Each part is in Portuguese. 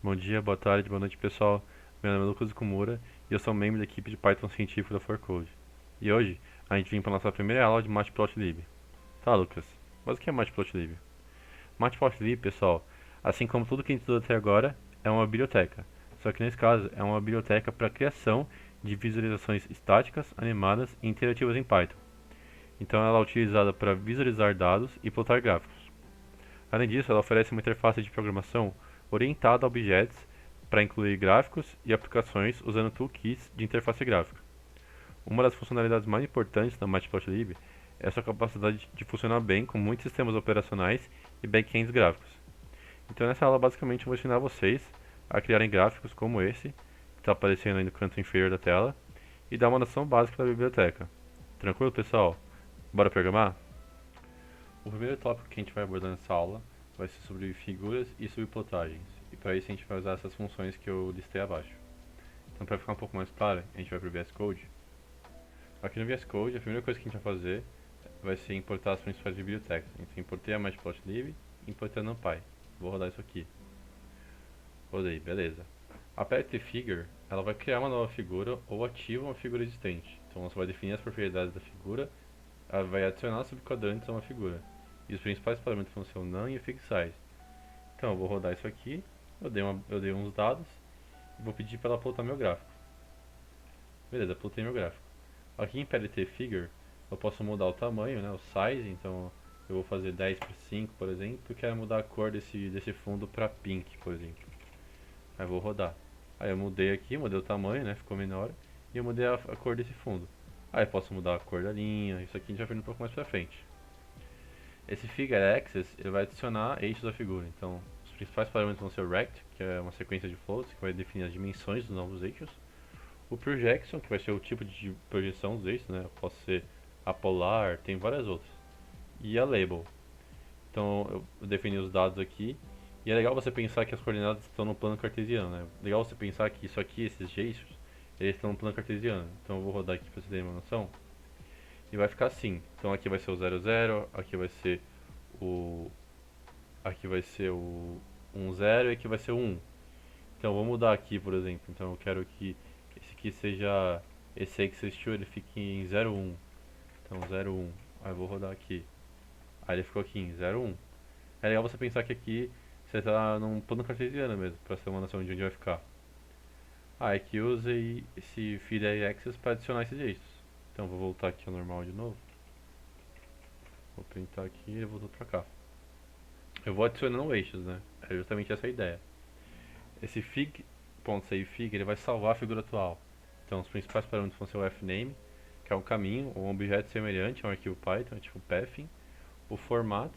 Bom dia, boa tarde, boa noite pessoal. Meu nome é Lucas Kumura e eu sou membro da equipe de Python científico da ForCode. E hoje a gente vem para nossa primeira aula de Matplotlib. Tá, Lucas, mas o que é Matplotlib? Matplotlib, pessoal, assim como tudo que a gente estudou até agora, é uma biblioteca. Só que nesse caso é uma biblioteca para criação de visualizações estáticas, animadas e interativas em Python. Então ela é utilizada para visualizar dados e plotar gráficos. Além disso, ela oferece uma interface de programação orientada a objetos para incluir gráficos e aplicações usando toolkits de interface gráfica. Uma das funcionalidades mais importantes da Matplotlib é a sua capacidade de funcionar bem com muitos sistemas operacionais e backends gráficos. Então nessa aula basicamente eu vou ensinar vocês a criarem gráficos como esse, que está aparecendo aí no canto inferior da tela, e dar uma noção básica da biblioteca. Tranquilo, pessoal? Bora programar? O primeiro tópico que a gente vai abordar nessa aula vai ser sobre figuras e subplotagens, e para isso a gente vai usar essas funções que eu listei abaixo. Então, para ficar um pouco mais claro, a gente vai para o VS Code. Aqui no VS Code, a primeira coisa que a gente vai fazer vai ser importar as principais bibliotecas. Então, importei a Matplotlib e importei a NumPy. Vou rodar isso aqui. Rodei, beleza. A PetFigure, ela vai criar uma nova figura ou ativa uma figura existente. Então, você vai definir as propriedades da figura, ela vai adicionar subquadrantes a uma figura. E os principais parâmetros vão ser o none e o fixsize. Então eu vou rodar isso aqui, eu dei uns dados e vou pedir para ela plotar meu gráfico. Beleza, plotei meu gráfico. Aqui em PLT Figure eu posso mudar o tamanho, né, o size, então eu vou fazer 10 por 5, por exemplo, e quero mudar a cor desse fundo para pink, por exemplo. Aí eu vou rodar. Aí eu mudei aqui, mudei o tamanho, né, ficou menor, e eu mudei a cor desse fundo. Aí eu posso mudar a cor da linha, isso aqui a gente vai ver um pouco mais pra frente. Esse figure access ele vai adicionar eixos à figura. Então, os principais parâmetros vão ser o rect, que é uma sequência de floats que vai definir as dimensões dos novos eixos. O projection, que vai ser o tipo de projeção dos eixos, né? Pode ser apolar, tem várias outras. E a label. Então, eu defini os dados aqui. E é legal você pensar que as coordenadas estão no plano cartesiano, né? Legal você pensar que isso aqui, esses eixos, eles estão no plano cartesiano. Então, eu vou rodar aqui para você ter uma noção. E vai ficar assim. Então aqui vai ser o 00, o aqui vai ser o 10 e aqui vai ser o 1. Então vou mudar aqui, por exemplo. Então eu quero que esse aqui seja esse access to ele fique em 01. Então 01. Aí eu vou rodar aqui. Aí ele ficou aqui em 01. É legal você pensar que aqui você está num plano cartesiano mesmo, para ter uma noção de onde vai ficar. Ah, aqui eu usei esse feed access para adicionar esses eixos. Então vou voltar aqui ao normal de novo. Vou printar aqui e ele voltou pra cá. Eu vou adicionando eixos, né? É justamente essa a ideia. Esse fig.savefig ele vai salvar a figura atual. Então os principais parâmetros vão ser o fname, que é um caminho, um objeto semelhante a um arquivo Python, é tipo pathing, o format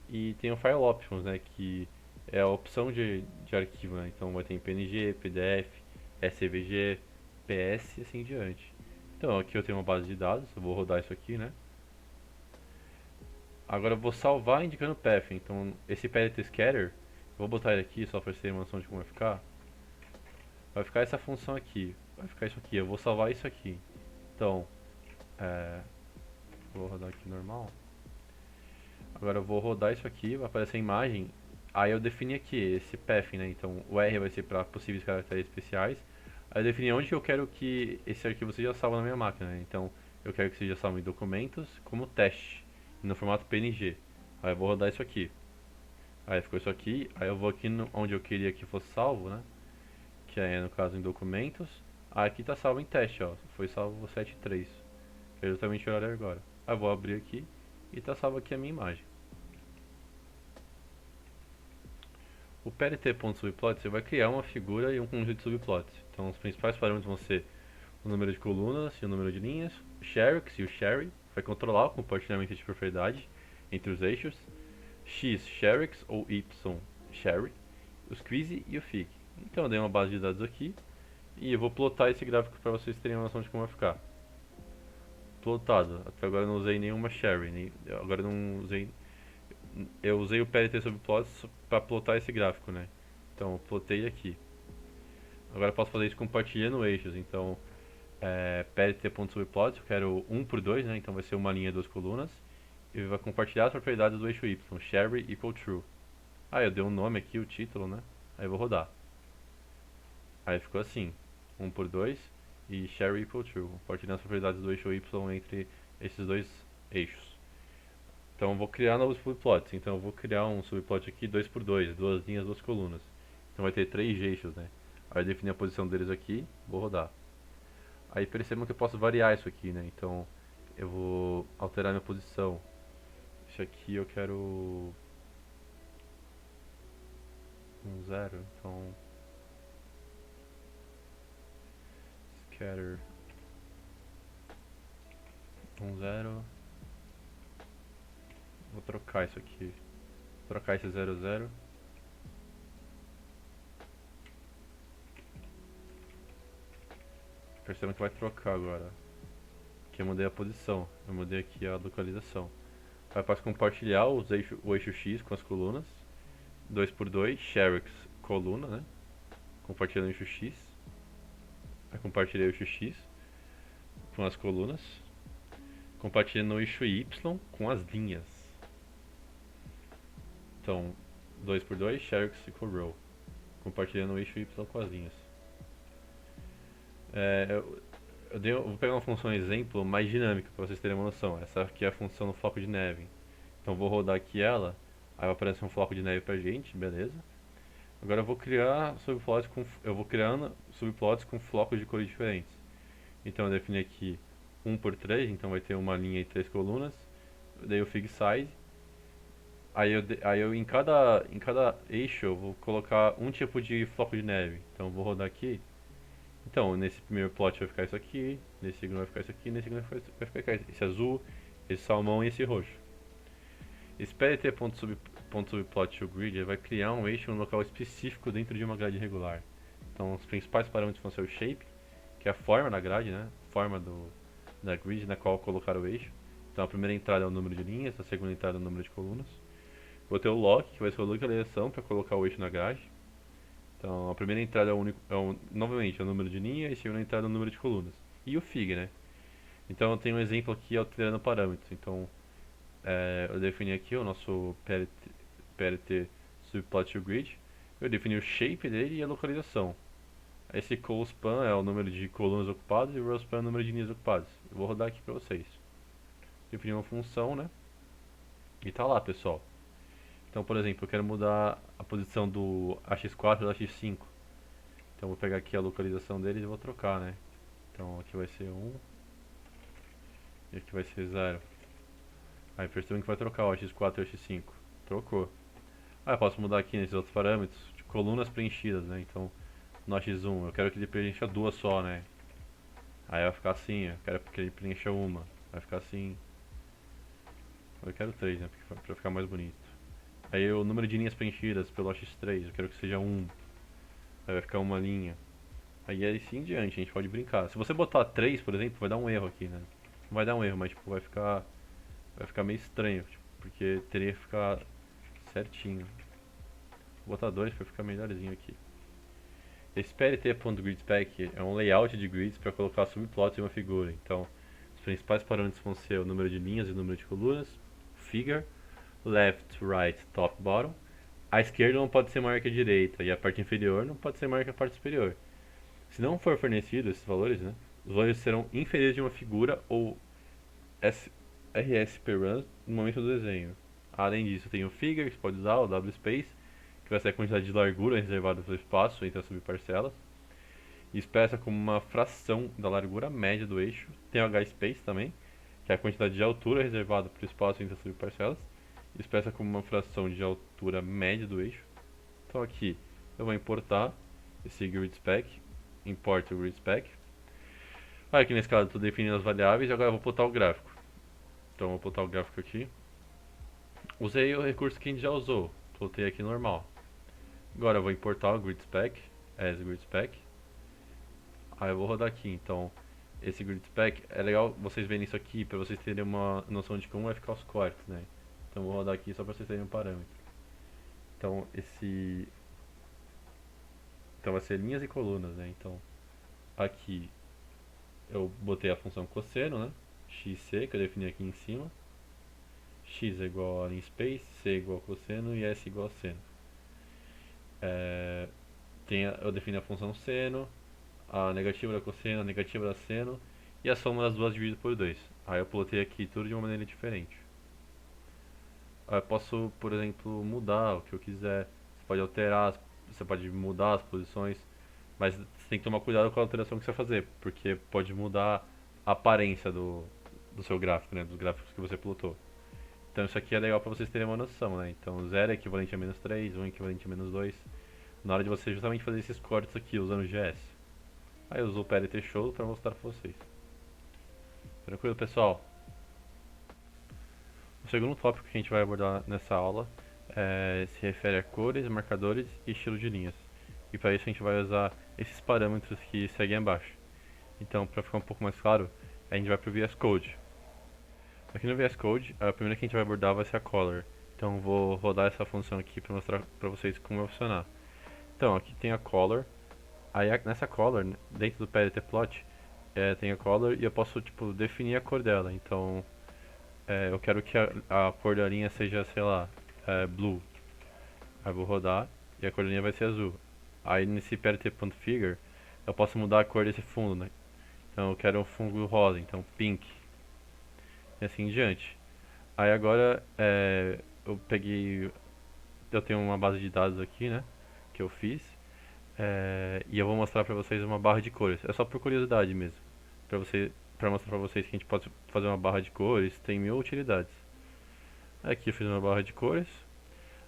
e tem o file options, né? Que é a opção de arquivo, né? Então vai ter em PNG, PDF, SVG, PS e assim em diante. Então aqui eu tenho uma base de dados, eu vou rodar isso aqui, né? Agora eu vou salvar indicando o path. Então esse path scatter, vou botar ele aqui só para você ter uma noção de como vai ficar. Vai ficar essa função aqui, vai ficar isso aqui. Eu vou salvar isso aqui. Então, é, vou rodar aqui normal. Agora eu vou rodar isso aqui, vai aparecer a imagem. Aí eu defini aqui esse path, né? Então o R vai ser para possíveis caracteres especiais. Aí eu defini onde eu quero que esse arquivo seja salvo na minha máquina, né? Então eu quero que seja salvo em documentos como teste, no formato PNG. Aí eu vou rodar isso aqui. Aí ficou isso aqui, aí eu vou aqui onde eu queria que fosse salvo, né? Que é no caso em documentos. Ah, aqui tá salvo em teste, ó. Foi salvo 7.3. Que é justamente o horário agora. Aí eu vou abrir aqui e tá salvo aqui a minha imagem. O plt.subplot você vai criar uma figura e um conjunto de subplots. Então os principais parâmetros vão ser o número de colunas e o número de linhas, o Sharix e o Sherry, vai controlar o compartilhamento de propriedade entre os eixos, X Sharix ou Y Sherry, o Squeeze e o Fig. Então eu dei uma base de dados aqui e eu vou plotar esse gráfico para vocês terem uma noção de como vai ficar. Plotado, até agora eu não usei nenhuma Sherry, agora eu não usei. Eu usei o PLT subplots para plotar esse gráfico, né? Então eu plotei aqui. Agora eu posso fazer isso compartilhando eixos, então plt.subplot, eu quero 1 por 2, né? Então vai ser uma linha e duas colunas. E vai compartilhar as propriedades do eixo y, Sherry equal true. Ah, eu dei um nome aqui, o título, né? Aí eu vou rodar. Aí ficou assim, 1 por 2 e share equal to, compartilhando as propriedades do eixo y entre esses dois eixos. Então eu vou criar novos subplots. Então eu vou criar um subplot aqui 2 por 2, duas linhas, duas colunas. Então vai ter três eixos, né? Aí eu defini a posição deles aqui, vou rodar. Aí percebam que eu posso variar isso aqui, né? Então eu vou alterar minha posição. Isso aqui eu quero um zero, então scatter um zero. Vou trocar isso aqui. Vou trocar esse 0, 0. Percebam que vai trocar agora. Aqui eu mudei a posição, eu mudei aqui a localização. Aí eu posso compartilhar o eixo X com as colunas. 2 por 2, Sherix coluna, né? Compartilhando o eixo X. Aí compartilhei o eixo X com as colunas. Compartilhando o eixo Y com as linhas. Então, 2 por 2, Sherix equal row. Compartilhando o eixo Y com as linhas. Eu vou pegar uma função exemplo mais dinâmica para vocês terem uma noção. Essa aqui é a função do floco de neve. Então vou rodar aqui ela, aí vai aparecer um floco de neve pra gente, beleza? Agora eu vou criando subplots com flocos de cores diferentes. Então eu defini aqui 1 por 3, então vai ter uma linha e três colunas. Dei o fig size. Aí eu em cada eixo eu vou colocar um tipo de floco de neve. Então eu vou rodar aqui. Então, nesse primeiro plot vai ficar isso aqui, nesse segundo vai ficar isso aqui, nesse segundo vai ficar esse azul, esse salmão e esse roxo. Esse PLT.subplot to grid ele vai criar um eixo em um local específico dentro de uma grade regular. Então, os principais parâmetros vão ser o shape, que é a forma da grade, né? Forma da grid na qual colocar o eixo. Então, a primeira entrada é o número de linhas, a segunda entrada é o número de colunas. Vou ter o lock, que vai ser a localização para colocar o eixo na grade. Então, a primeira entrada novamente é o número de linha e a segunda entrada é o número de colunas. E o fig, né? Então, eu tenho um exemplo aqui alterando parâmetros. Então, eu defini aqui o nosso PLT subplot to grid. Eu defini o shape dele e a localização. Esse colspan é o número de colunas ocupadas e o rowspan é o número de linhas ocupadas. Eu vou rodar aqui para vocês. Defini uma função, né? E tá lá, pessoal. Então, por exemplo, eu quero mudar a posição do AX4 do AX5. Então, eu vou pegar aqui a localização deles e vou trocar, né? Então, aqui vai ser 1 e aqui vai ser 0. Aí percebem que vai trocar o AX4 e o AX5. Trocou. Ah, eu posso mudar aqui nesses outros parâmetros de colunas preenchidas, né? Então, no AX1 eu quero que ele preencha duas só, né? Aí vai ficar assim, eu quero que ele preencha uma. Vai ficar assim. Eu quero 3, né? Pra ficar mais bonito. Aí o número de linhas preenchidas pelo AX3, eu quero que seja 1. Aí vai ficar uma linha. Aí assim em diante, a gente pode brincar. Se você botar 3, por exemplo, vai dar um erro aqui, né? Não vai dar um erro, mas tipo, vai ficar meio estranho, tipo, porque teria que ficar certinho. Vou botar 2 para ficar melhorzinho aqui. Esse PLT.gridspec é um layout de grids para colocar subplots em uma figura. Então, os principais parâmetros vão ser o número de linhas e o número de colunas, figure, left, right, top, bottom. A esquerda não pode ser maior que a direita e a parte inferior não pode ser maior que a parte superior. Se não for fornecido esses valores, né, os valores serão inferiores de uma figura ou RS per run no momento do desenho. Além disso, tem o figure, que você pode usar, o WSpace, que vai ser a quantidade de largura reservada pelo espaço entre as subparcelas. E expressa como uma fração da largura média do eixo. Tem o HSpace também, que é a quantidade de altura reservada pelo espaço entre as subparcelas. E expressa como uma fração de altura média do eixo. Então aqui eu vou importar esse grid spec, import o grid spec. Aqui nesse caso eu estou definindo as variáveis e agora eu vou botar o gráfico. Então eu vou botar o gráfico aqui. Usei o recurso que a gente já usou, plotei aqui normal. Agora eu vou importar o grid spec, as grid spec. Aí eu vou rodar aqui, então esse grid spec, é legal vocês verem isso aqui para vocês terem uma noção de como vai ficar os cortes, né? Então eu vou rodar aqui só para vocês terem um parâmetro. Então então vai ser linhas e colunas, né? Então aqui eu botei a função cosseno, né? xc, que eu defini aqui em cima. X é igual a linspace, c é igual a cosseno e s igual a seno. eu defino a função seno, a negativa da cosseno, a negativa da seno e a soma das duas dividido por 2. Aí eu plotei aqui tudo de uma maneira diferente. Aí eu posso, por exemplo, mudar o que eu quiser. Você pode alterar, você pode mudar as posições, mas você tem que tomar cuidado com a alteração que você vai fazer, porque pode mudar a aparência do seu gráfico, né, dos gráficos que você plotou. Então isso aqui é legal para vocês terem uma noção, né? Então 0 é equivalente a -3, 1 é equivalente a -2. Na hora de você justamente fazer esses cortes aqui usando o GS. Aí eu uso o PLT Show para mostrar para vocês. Tranquilo, pessoal? O segundo tópico que a gente vai abordar nessa aula se refere a cores, marcadores e estilo de linhas. E para isso a gente vai usar esses parâmetros que seguem abaixo. Então, para ficar um pouco mais claro, a gente vai para o VS Code. Aqui no VS Code, a primeira que a gente vai abordar vai ser a color. Então, vou rodar essa função aqui para mostrar para vocês como vai funcionar. Então, aqui tem a color. Aí nessa color, dentro do PLTplot, tem a color e eu posso tipo definir a cor dela. Então, eu quero que a cor da linha seja, sei lá, blue. Aí eu vou rodar e a cor da linha vai ser azul. Aí nesse plt.figure eu posso mudar a cor desse fundo, né? Então eu quero um fundo rosa, então pink. E assim em diante. Aí agora eu tenho uma base de dados aqui, né? Que eu fiz. E eu vou mostrar pra vocês uma barra de cores. É só por curiosidade mesmo. Pra mostrar pra vocês que a gente pode fazer uma barra de cores, tem mil utilidades. Aqui eu fiz uma barra de cores.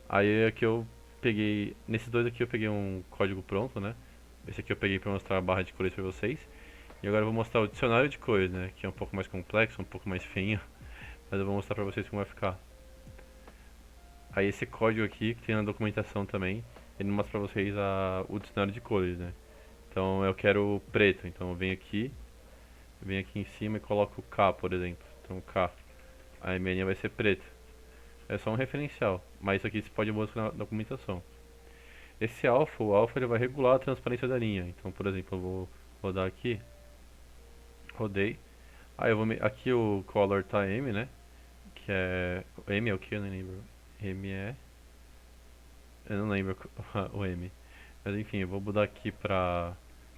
Aí aqui eu peguei, nesses dois aqui eu peguei um código pronto, né? Esse aqui eu peguei pra mostrar a barra de cores pra vocês. E agora eu vou mostrar o dicionário de cores, né? Que é um pouco mais complexo, um pouco mais feinho. Mas eu vou mostrar pra vocês como vai ficar. Aí esse código aqui, que tem na documentação também, ele mostra pra vocês o dicionário de cores, né? Então eu quero preto, então eu venho aqui em cima e coloco K, por exemplo. Então K, a minha linha vai ser preta. É só um referencial, mas isso aqui você pode mostrar na documentação. Esse alfa, o alfa ele vai regular a transparência da linha. Então, por exemplo, eu vou rodar aqui, rodei. Aí eu aqui o color tá M, né? Que é M é o que? Eu não lembro. M é, eu não lembro o M. Mas enfim, eu vou mudar aqui pra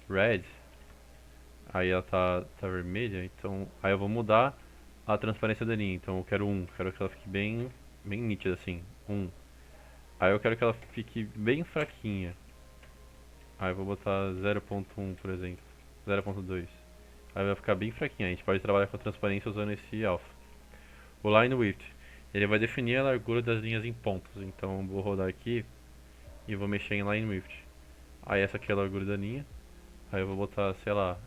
red. Aí ela tá vermelha, então aí eu vou mudar a transparência da linha. Então eu quero 1, quero que ela fique bem nítida assim, 1. Aí eu quero que ela fique bem fraquinha. Aí eu vou botar 0.1, por exemplo, 0.2. Aí vai ficar bem fraquinha. A gente pode trabalhar com a transparência usando esse alpha. O line width, ele vai definir a largura das linhas em pontos. Então eu vou rodar aqui e vou mexer em line width. Aí essa aqui é a largura da linha. Aí eu vou botar, sei lá,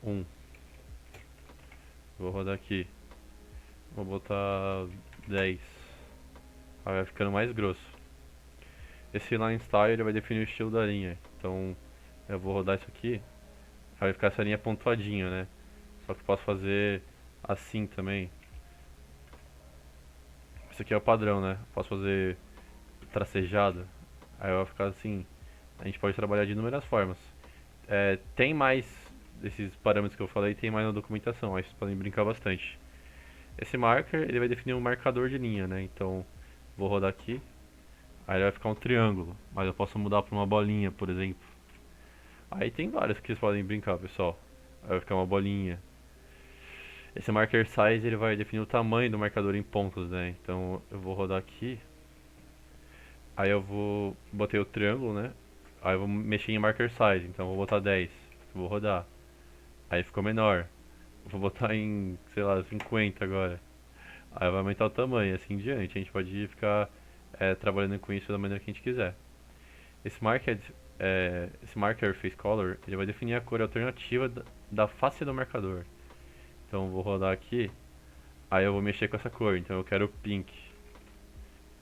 1. Vou rodar aqui. Vou botar 10. Aí vai ficando mais grosso. Esse line style ele vai definir o estilo da linha. Então eu vou rodar isso aqui. Aí vai ficar essa linha pontuadinha, né? Só que eu posso fazer assim também. Esse aqui é o padrão, né? Posso fazer tracejado. Aí vai ficar assim. A gente pode trabalhar de inúmeras formas. Tem mais desses parâmetros que eu falei, tem mais na documentação. Aí vocês podem brincar bastante. Esse marker, ele vai definir um marcador de linha, né? Então, vou rodar aqui. Aí ele vai ficar um triângulo, mas eu posso mudar para uma bolinha, por exemplo. Aí tem vários que vocês podem brincar, pessoal. Aí vai ficar uma bolinha. Esse marker size, ele vai definir o tamanho do marcador em pontos, né? Então, eu vou rodar aqui. Aí botei o triângulo, né? Aí eu vou mexer em marker size, então eu vou botar 10. Vou rodar. Aí ficou menor. Vou botar em, sei lá, 50 agora. Aí vai aumentar o tamanho, assim em diante. A gente pode ficar trabalhando com isso da maneira que a gente quiser. Esse marker face color, ele vai definir a cor alternativa da face do marcador. Então vou rodar aqui, aí eu vou mexer com essa cor. Então eu quero pink.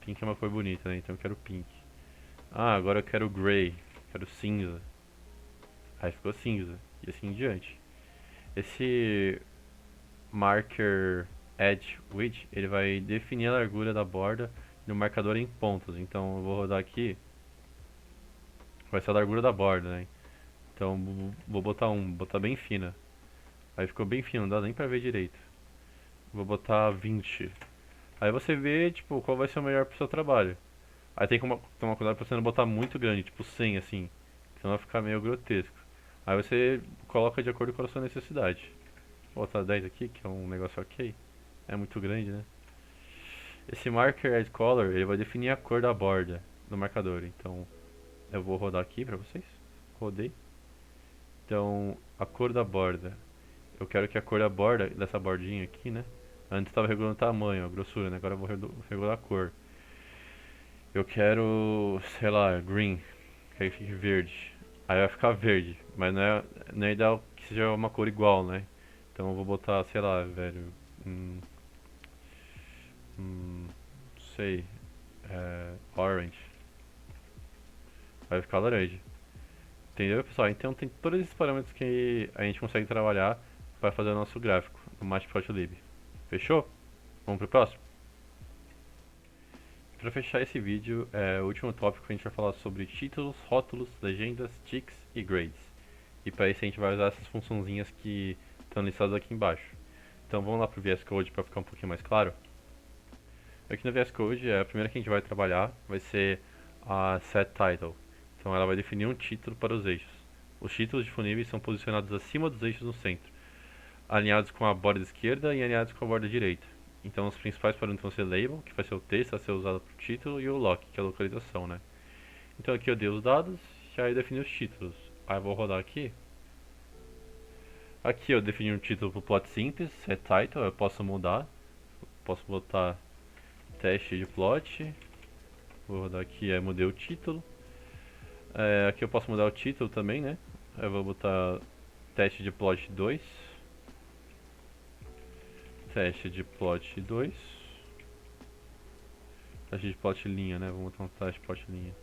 Pink é uma cor bonita, né? Então eu quero pink. Ah, agora eu quero gray, quero cinza. Aí ficou cinza, e assim em diante. Esse marker edge width, ele vai definir a largura da borda no marcador em pontos. Então eu vou rodar aqui, vai ser a largura da borda, né? Então vou botar botar bem fina. Aí ficou bem fino, não dá nem pra ver direito. Vou botar 20. Aí você vê, tipo, qual vai ser o melhor pro seu trabalho. Aí tem que tomar cuidado pra você não botar muito grande, tipo 100 assim, senão vai ficar meio grotesco. Aí você coloca de acordo com a sua necessidade. Vou botar 10 aqui, que é um negócio ok. É muito grande, né? Esse marker red color, ele vai definir a cor da borda do marcador. Então, eu vou rodar aqui pra vocês. Rodei. Então, a cor da borda. Eu quero que a cor da borda, dessa bordinha aqui, né? Antes estava regulando o tamanho, a grossura, né? Agora eu vou regular a cor. Eu quero, sei lá, green, quero que fique verde. Aí vai ficar verde, mas não é ideal que seja uma cor igual, né? Então eu vou botar, sei lá, velho, hum, não sei, orange. Vai ficar laranja. Entendeu, pessoal? Então tem todos esses parâmetros que a gente consegue trabalhar para fazer o nosso gráfico no Matplotlib. Fechou? Vamos pro próximo? Para fechar esse vídeo, o último tópico a gente vai falar sobre títulos, rótulos, legendas, ticks e grades. E para isso a gente vai usar essas funçãozinhas que estão listadas aqui embaixo. Então vamos lá para o VS Code para ficar um pouquinho mais claro. Aqui no VS Code, a primeira que a gente vai trabalhar vai ser a setTitle. Então ela vai definir um título para os eixos. Os títulos disponíveis são posicionados acima dos eixos no centro, alinhados com a borda esquerda e alinhados com a borda direita. Então os principais parâmetros vão ser label, que vai ser o texto a ser usado para o título, e o lock, que é a localização, né? Então aqui eu dei os dados, e aí eu defini os títulos. Aí eu vou rodar aqui. Aqui eu defini um título para o plot simples, setTitle, eu posso mudar. Posso botar teste de plot. Vou rodar aqui, aí mudei o título. Aqui eu posso mudar o título também, né? Eu vou botar teste de plot 2. Teste de plot 2. Teste de plot linha, né? Vamos botar um teste de plot linha.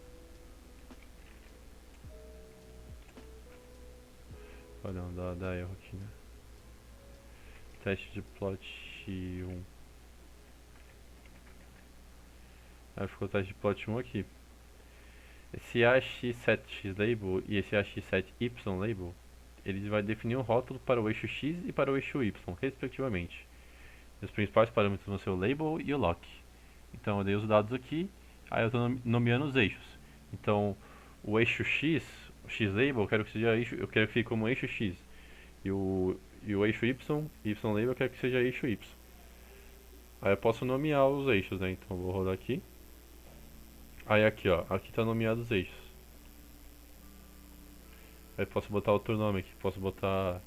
Olha, não dá erro aqui, né? Teste de plot 1. Aí ficou o teste de plot 1 aqui. Esse AX7X label e esse AX7Y label, ele vai definir um rótulo para o eixo X e para o eixo Y, respectivamente. Os principais parâmetros vão ser o label e o lock. Então eu dei os dados aqui, aí eu estou nomeando os eixos. Então o eixo X, o X label, eu quero que fique como eixo X. E o eixo Y, Y label, eu quero que seja eixo Y. Aí eu posso nomear os eixos, né? Então eu vou rodar aqui. Aí aqui, ó, aqui está nomeado os eixos. Aí posso botar outro nome aqui, posso botar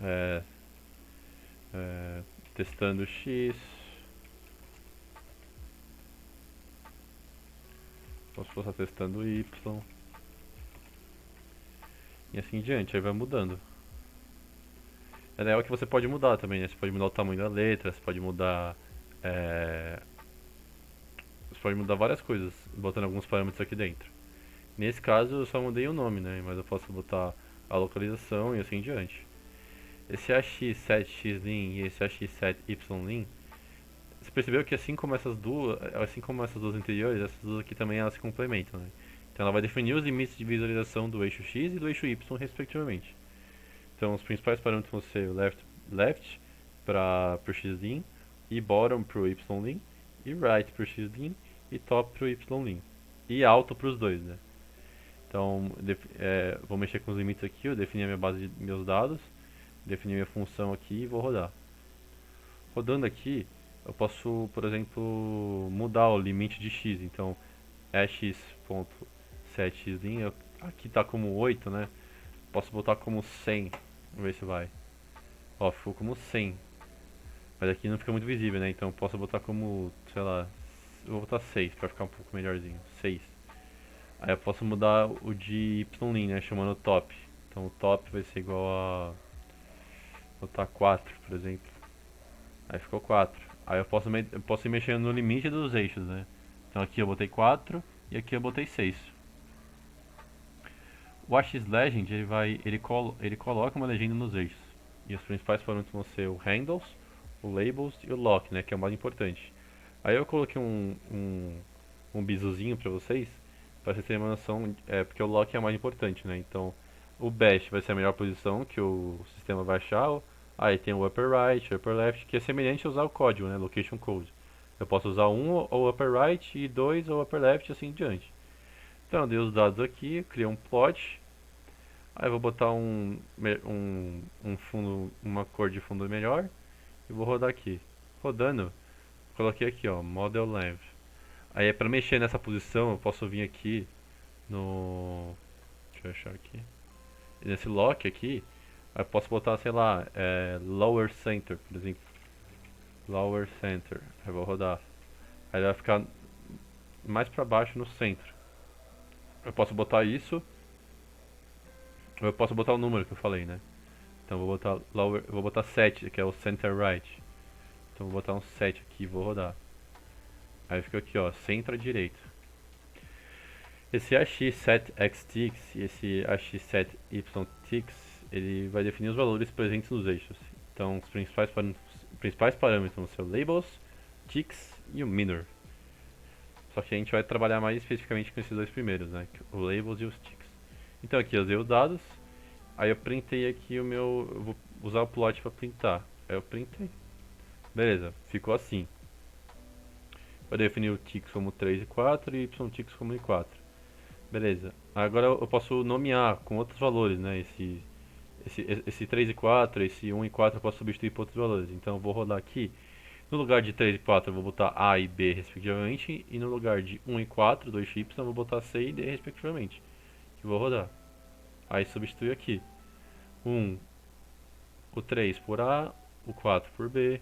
é, testando X. Posso botar testando Y. E assim em diante, aí vai mudando. É legal que você pode mudar também, né? Você pode mudar o tamanho da letra, você pode mudar. É, você pode mudar várias coisas, botando alguns parâmetros aqui dentro. Nesse caso eu só mudei o nome, né? Mas eu posso botar a localização e assim em diante. Esse AX7Xlim e esse AX7YLim, você percebeu que assim como essas duas anteriores, essas duas aqui também elas se complementam, né? Então ela vai definir os limites de visualização do eixo X e do eixo Y, respectivamente. Então os principais parâmetros vão ser left para o Xlim, e bottom para o Ylim, e right para o Xlim, e top para o Ylim. E alto para os dois, né? Então, vou mexer com os limites aqui, eu defini a minha base de meus dados, defini minha função aqui e vou rodar. Rodando aqui, eu posso, por exemplo, mudar o limite de x. Então, x.7xlim, aqui está como 8, né? Posso botar como 100, vamos ver se vai. Ó, ficou como 100. Mas aqui não fica muito visível, né? Então eu posso botar como, sei lá, eu vou botar 6 para ficar um pouco melhorzinho. 6. Aí eu posso mudar o de YLin, né? Chamando top. Então o top vai ser igual a. Vou botar 4, por exemplo. Aí ficou 4. Aí eu posso ir mexendo no limite dos eixos, né? Então aqui eu botei 4 e aqui eu botei 6. O AXLegend ele coloca uma legenda nos eixos. E os principais parâmetros vão ser o handles, o labels e o lock, né? Que é o mais importante. Aí eu coloquei um bizuzinho pra vocês, para vocês terem uma noção, porque o lock é o mais importante, né? Então, o best vai ser a melhor posição que o sistema vai achar. Aí tem o upper right, upper left, que é semelhante a usar o código, né? Location code. Eu posso usar um ou upper right e dois ou upper left e assim em diante. Então eu dei os dados aqui, criei um plot. Aí eu vou botar um fundo, uma cor de fundo melhor e vou rodar aqui. Rodando, coloquei aqui ó, model length. Aí para mexer nessa posição eu posso vir aqui no, deixa eu achar aqui, nesse lock aqui, aí eu posso botar, sei lá, lower center, por exemplo, lower center. Aí eu vou rodar. Aí ele vai ficar mais para baixo no centro. Eu posso botar isso, ou eu posso botar o número que eu falei, né? Então eu vou botar lower, eu vou botar 7, que é o center right. Então eu vou botar um 7 aqui e vou rodar. Aí fica aqui, ó, centro à direita. Esse AX7XTix e esse AX7YTix, ele vai definir os valores presentes nos eixos. Então os principais parâmetros vão ser o labels, ticks e o minor. Só que a gente vai trabalhar mais especificamente com esses dois primeiros, né? O labels e os ticks. Então aqui eu usei os dados, aí eu printei aqui o meu, eu vou usar o plot para printar. Aí eu printei. Beleza, ficou assim. Eu defini o ticks como 3 e 4 e y-ticks como 4. Beleza. Agora eu posso nomear com outros valores, né? Esse 3 e 4, esse 1 e 4 eu posso substituir por outros valores. Então eu vou rodar aqui. No lugar de 3 e 4 eu vou botar A e B respectivamente. E no lugar de 1 e 4, 2y, eu vou botar C e D respectivamente. E vou rodar. Aí substitui aqui. O 3 por A, o 4 por B,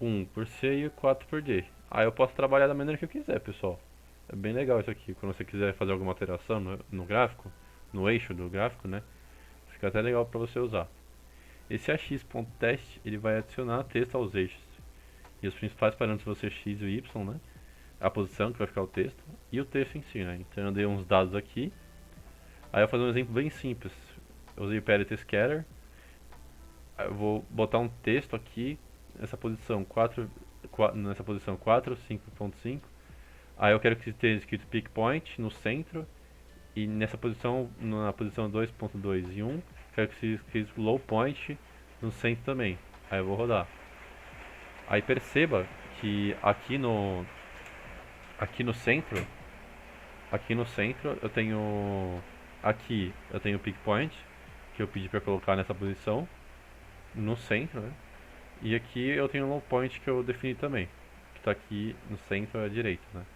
1 por C e o 4 por D. Aí eu posso trabalhar da maneira que eu quiser, pessoal. É bem legal isso aqui. Quando você quiser fazer alguma alteração no gráfico, no eixo do gráfico, né? Fica até legal para você usar. Esse ax.test ele vai adicionar texto aos eixos. E os principais parâmetros vão ser x e y, né? A posição que vai ficar o texto e o texto em si, né? Então eu dei uns dados aqui. Aí eu vou fazer um exemplo bem simples. Eu usei o parity scatter. Aí eu vou botar um texto aqui nessa posição 4, nessa posição 4, 5.5. Aí eu quero que esteja escrito pick point no centro. E nessa posição, na posição 2.2 e 1, quero que esteja escrito low point no centro também. Aí eu vou rodar. Aí perceba que aqui no centro eu tenho o pick point que eu pedi para colocar nessa posição no centro, né? E aqui eu tenho o low point que eu defini também, que está aqui no centro à direita, né?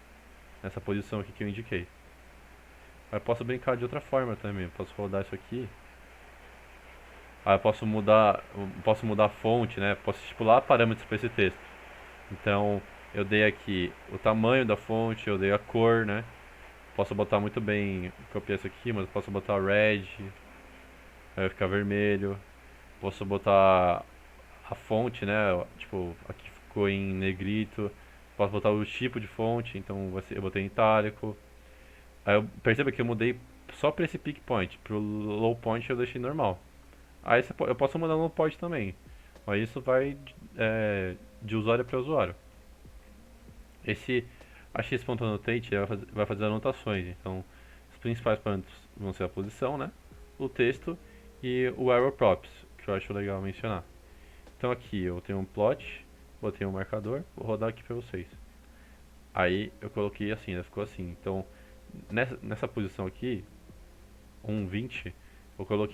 Nessa posição aqui que eu indiquei. Aí eu posso brincar de outra forma também, eu posso rodar isso aqui. Aí eu posso mudar a fonte, né? Posso estipular parâmetros para esse texto. Então, eu dei aqui o tamanho da fonte, eu dei a cor, né? Posso botar muito bem, copiar isso aqui, mas posso botar red, aí vai ficar vermelho. Posso botar a fonte, né? Tipo, aqui ficou em negrito. Posso botar o tipo de fonte, então eu botei em itálico. Aí perceba que eu mudei só para esse pick point, pro low point eu deixei normal. Aí eu posso mudar no low point também, mas isso vai de usuário para usuário. Esse ax.annotate vai fazer anotações, então os principais parâmetros vão ser a posição, né? O texto e o error props, que eu acho legal mencionar. Então aqui eu tenho um plot, botei um marcador, vou rodar aqui para vocês. Aí eu coloquei assim, né? Ficou assim. Então nessa posição aqui, 1.20,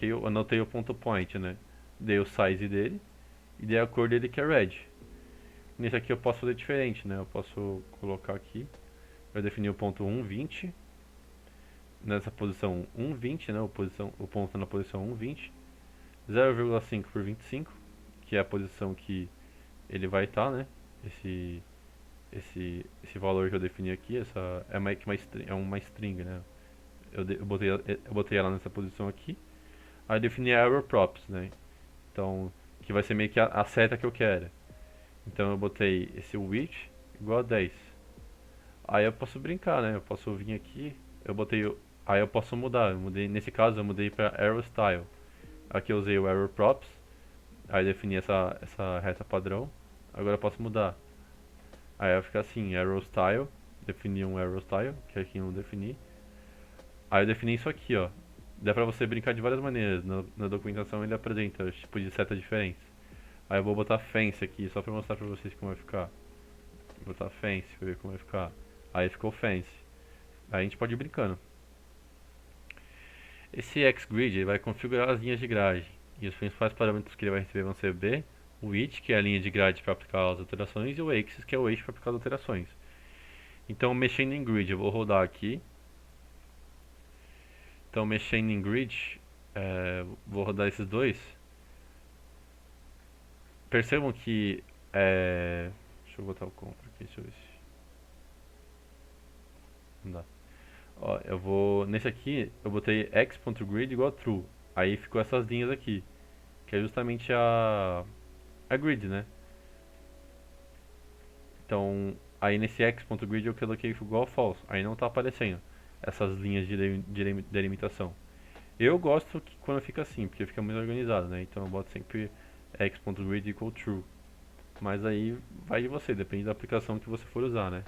eu anotei o ponto point, né? Dei o size dele e dei a cor dele que é red. Nesse aqui eu posso fazer diferente, né? Eu posso colocar aqui, eu defini o ponto 1.20, nessa posição 1.20, né? O ponto na posição 1.20, 0,5 por 25, que é a posição que ele vai estar, né? Esse valor que eu defini aqui, é uma string, né? Eu botei ela nessa posição aqui. Aí defini a error props, né? Então, que vai ser meio que a seta que eu quero. Então eu botei esse width igual a 10. Aí eu posso brincar, né? Eu posso vir aqui, aí eu posso mudar. Nesse caso eu mudei para arrow style. Aqui eu usei o error props, aí defini essa reta padrão. Agora eu posso mudar. Aí vai ficar assim, arrow style, defini um arrow style, que aqui eu não defini. Aí eu defini isso aqui, ó. Dá pra você brincar de várias maneiras. Na documentação ele apresenta os tipos de seta diferentes. Aí eu vou botar fence aqui, só pra mostrar pra vocês como vai ficar. botar fence pra ver como vai ficar. Aí ficou fence. Aí a gente pode ir brincando. Esse XGrid ele vai configurar as linhas de grade. E os principais parâmetros que ele vai receber vão ser B, o width, que é a linha de grade para aplicar as alterações, e o axis, que é o eixo para aplicar as alterações. Então, mexendo em grid, eu vou rodar aqui. Então, mexendo em grid, vou rodar esses dois. Percebam que... deixa eu botar o contra aqui, deixa eu ver se... Não dá. Ó, eu vou... Nesse aqui, eu botei x.grid igual a true. Aí ficou essas linhas aqui. Que é justamente a grid, né? Então, aí nesse x.grid eu coloquei igual a false. Aí não tá aparecendo essas linhas de delimitação. Eu gosto que quando fica assim, porque fica mais organizado, né? Então eu boto sempre x.grid equal true. Mas aí vai de você, depende da aplicação que você for usar, né?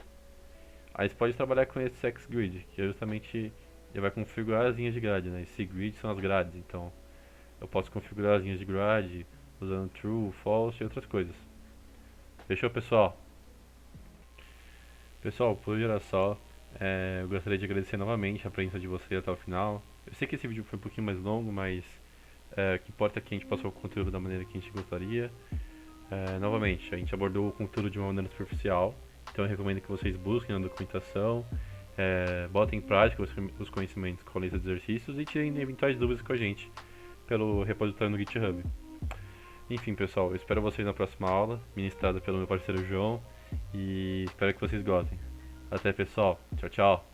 Aí você pode trabalhar com esse xgrid, que é justamente ele vai configurar as linhas de grade, né? Esse grid são as grades, então eu posso configurar as linhas de grade usando true, false e outras coisas. Fechou, pessoal? Pessoal, por hoje era só. Eu gostaria de agradecer novamente a presença de vocês até o final. Eu sei que esse vídeo foi um pouquinho mais longo, mas o que importa é que a gente passou o conteúdo da maneira que a gente gostaria. Novamente, a gente abordou o conteúdo de uma maneira superficial, então eu recomendo que vocês busquem na documentação, botem em prática os conhecimentos com a lista de exercícios e tirem eventuais dúvidas com a gente pelo repositório no GitHub. Enfim, pessoal, eu espero vocês na próxima aula, ministrada pelo meu parceiro João, e espero que vocês gostem. Até, pessoal. Tchau, tchau.